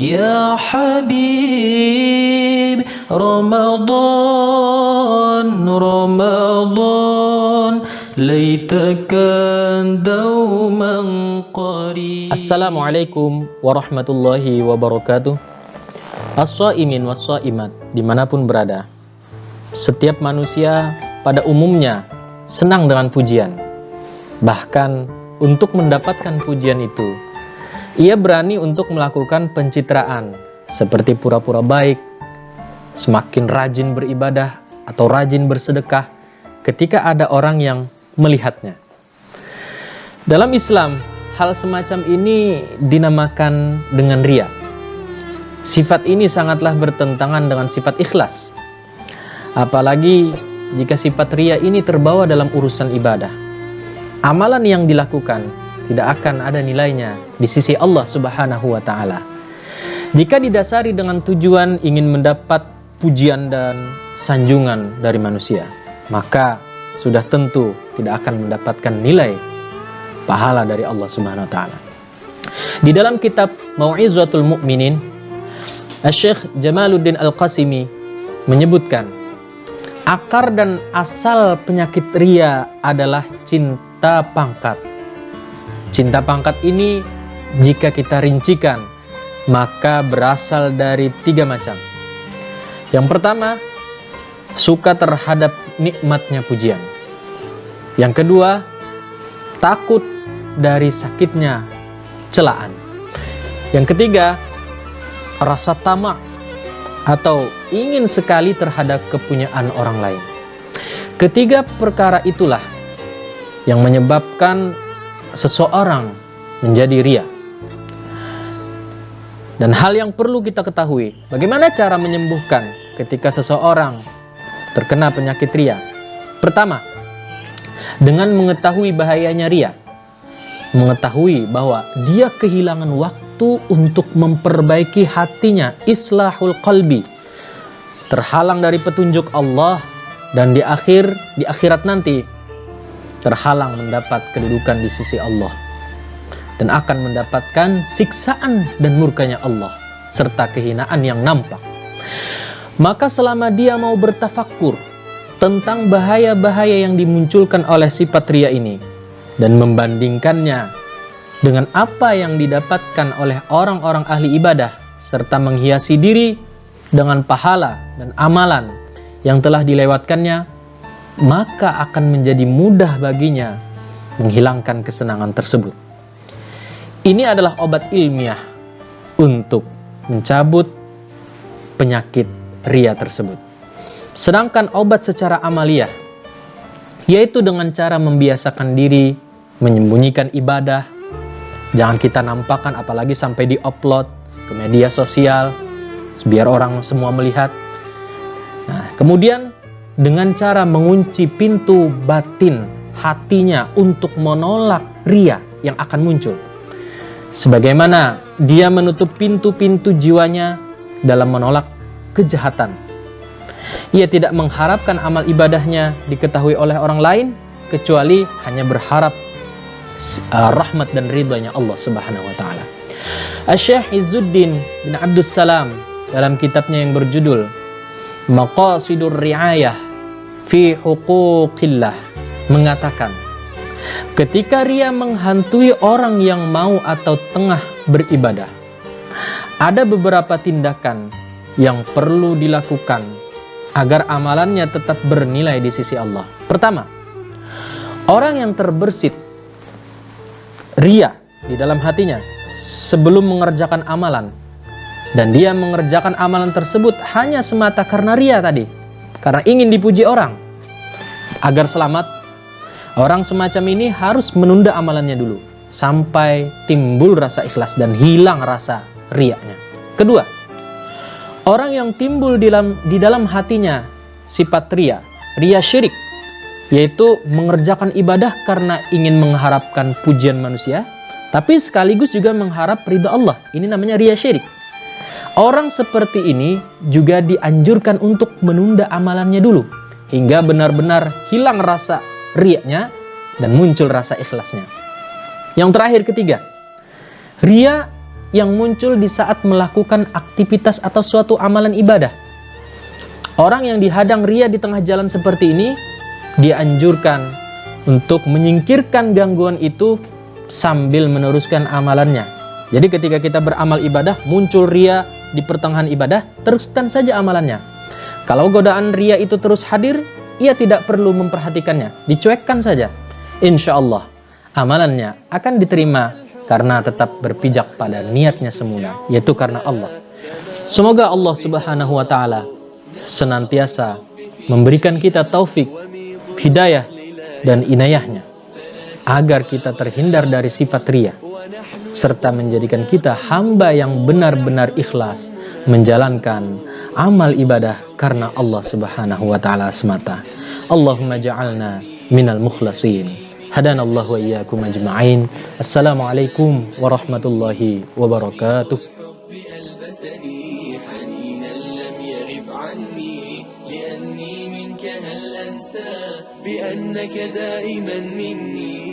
Ya Habib Ramadan Ramadan laitaka dauman qarib. Assalamualaikum warahmatullahi wabarakatuh. As-shaimin was-shaimat, dimanapun berada, setiap manusia pada umumnya senang dengan pujian. Bahkan untuk mendapatkan pujian itu, ia berani untuk melakukan pencitraan seperti pura-pura baik, semakin rajin beribadah atau rajin bersedekah ketika ada orang yang melihatnya. Dalam Islam, hal semacam ini dinamakan dengan riya. Sifat ini sangatlah bertentangan dengan sifat ikhlas. Apalagi jika sifat riya ini terbawa dalam urusan ibadah. Amalan yang dilakukan tidak akan ada nilainya di sisi Allah Subhanahu wa Ta'ala. Jika didasari dengan tujuan ingin mendapat pujian dan sanjungan dari manusia, maka sudah tentu tidak akan mendapatkan nilai pahala dari Allah Subhanahu wa Ta'ala. Di dalam kitab Mau'izatul Mu'minin, Syekh Jamaluddin Al-Qasimi menyebutkan, akar dan asal penyakit riya adalah cinta pangkat. Cinta pangkat ini jika kita rincikan, maka berasal dari 3 macam. Yang pertama, suka terhadap nikmatnya pujian. Yang kedua, takut dari sakitnya celaan. Yang ketiga, rasa tamak atau ingin sekali terhadap kepunyaan orang lain. Ketiga perkara itulah yang menyebabkan seseorang menjadi riya. Dan hal yang perlu kita ketahui, bagaimana cara menyembuhkan ketika seseorang terkena penyakit riya? Pertama, dengan mengetahui bahayanya riya, mengetahui bahwa dia kehilangan waktu untuk memperbaiki hatinya, islahul qalbi, terhalang dari petunjuk Allah, dan di akhirat nanti terhalang mendapat kedudukan di sisi Allah dan akan mendapatkan siksaan dan murkanya Allah serta kehinaan yang nampak. Maka selama dia mau bertafakkur tentang bahaya-bahaya yang dimunculkan oleh sifat riya ini dan membandingkannya dengan apa yang didapatkan oleh orang-orang ahli ibadah serta menghiasi diri dengan pahala dan amalan yang telah dilewatkannya, maka akan menjadi mudah baginya menghilangkan kesenangan tersebut. Ini adalah obat ilmiah untuk mencabut penyakit riya tersebut. Sedangkan obat secara amaliyah, yaitu dengan cara membiasakan diri menyembunyikan ibadah. Jangan kita nampakkan, apalagi sampai di-upload ke media sosial biar orang semua melihat. Nah, kemudian dengan cara mengunci pintu batin hatinya untuk menolak riya yang akan muncul. Sebagaimana dia menutup pintu-pintu jiwanya dalam menolak kejahatan. Ia tidak mengharapkan amal ibadahnya diketahui oleh orang lain, kecuali hanya berharap rahmat dan ridhanya Allah Subhanahu wa Ta'ala. Syekh Izzuddin bin Abdus Salam dalam kitabnya yang berjudul Maqasidur Ri'ayah fi Huquqillah mengatakan, ketika riya menghantui orang yang mau atau tengah beribadah, ada beberapa tindakan yang perlu dilakukan agar amalannya tetap bernilai di sisi Allah. Pertama, orang yang terbersit riya di dalam hatinya sebelum mengerjakan amalan, dan dia mengerjakan amalan tersebut hanya semata karena riya tadi, karena ingin dipuji orang. Agar selamat, orang semacam ini harus menunda amalannya dulu sampai timbul rasa ikhlas dan hilang rasa riyanya. Kedua, orang yang timbul di dalam hatinya sifat riya syirik, yaitu mengerjakan ibadah karena ingin mengharapkan pujian manusia, tapi sekaligus juga mengharap ridha Allah. Ini namanya riya syirik. Orang seperti ini juga dianjurkan untuk menunda amalannya dulu hingga benar-benar hilang rasa riyanya dan muncul rasa ikhlasnya. Yang terakhir, ketiga, riya yang muncul di saat melakukan aktivitas atau suatu amalan ibadah. Orang yang dihadang ria di tengah jalan seperti ini dianjurkan untuk menyingkirkan gangguan itu sambil meneruskan amalannya. Jadi ketika kita beramal ibadah, muncul ria di pertengahan ibadah, teruskan saja amalannya. Kalau godaan ria itu terus hadir, ia tidak perlu memperhatikannya, dicuekkan saja. Insya Allah, amalannya akan diterima karena tetap berpijak pada niatnya semula, yaitu karena Allah. Semoga Allah Subhanahu wa Ta'ala senantiasa memberikan kita taufik, hidayah, dan inayahnya, agar kita terhindar dari sifat ria, serta menjadikan kita hamba yang benar-benar ikhlas menjalankan amal ibadah karena Allah Subhanahu wa Ta'ala semata. Allahumma ja'alna minal mukhlasin. Hadanallahu wa iyyakum ajma'in. Assalamualaikum warahmatullahi wabarakatuh. بأنك دائما مني